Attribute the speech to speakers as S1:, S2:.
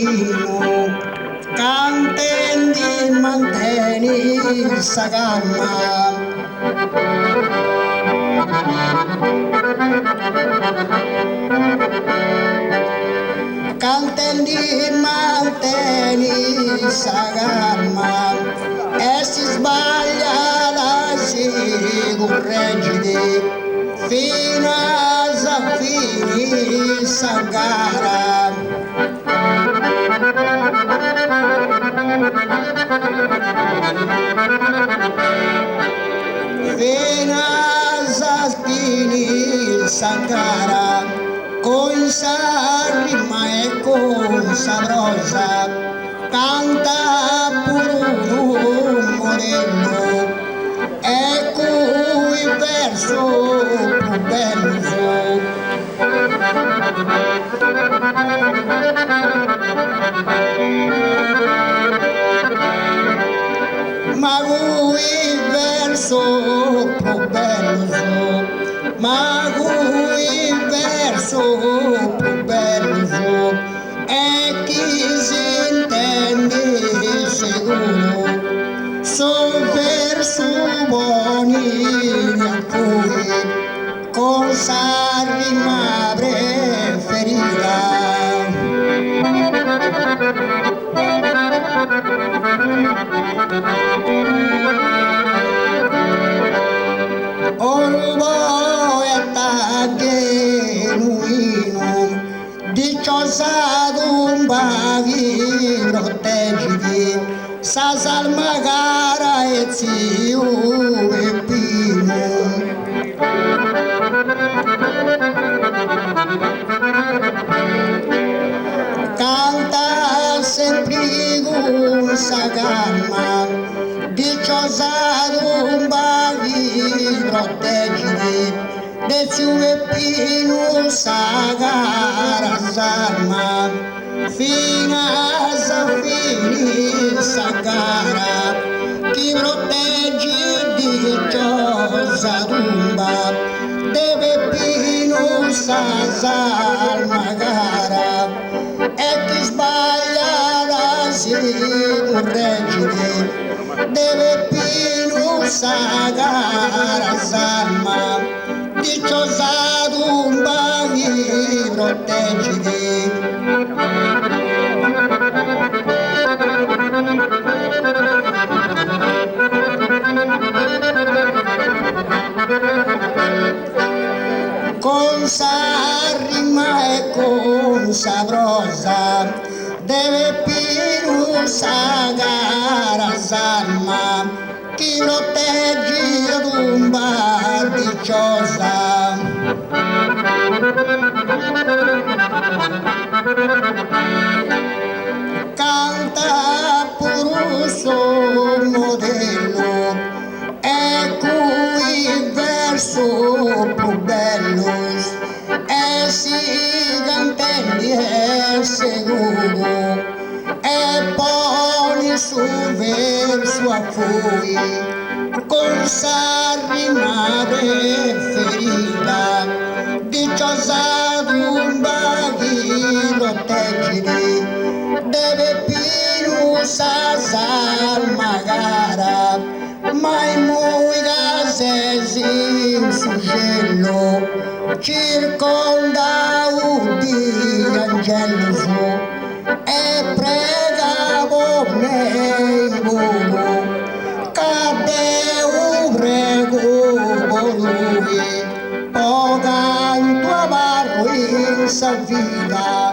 S1: genuino, cantendi manteni sa calma. Cantendi manteni sa calma e si sbaglia la si correggiti fino a finire sa gara. Fino a finire sa gara con sa rima e con sa prosa canta pure un modello e cui verso più bello ma cui verso più bello ma cui verso più bello e chi si intende sicuro son verso buoni a cui cosa rima preferita. Genuino, dicciosa tumbaghi proteggiti, sa salma cara e zio e pino. Canta sempre con sa calma, dicciosa tumbaghi proteggiti, de zio e pino sa cara salma, fino a finire sa gara, chi protegge dicciosa tumba, deve pino sa salma cara, e chi sbaglia la si correggere, deve pino sa cara salma, dicciosa tumba mi proteggiti. Con sa rima e con sa prosa deve più sa gara salma, chi protegge la tumba dicciosa. Canta pure suo modello e cui verso più bello e si cantelli e sicuro e poi su verso a fuori con sa rima preferita, dicciosa tumba chi proteggiti, deve più sa salma gara, mai muoia se si su cielo circonda di angelo e pregavo nei volo cade un prego colui o canto a barro in sa vita.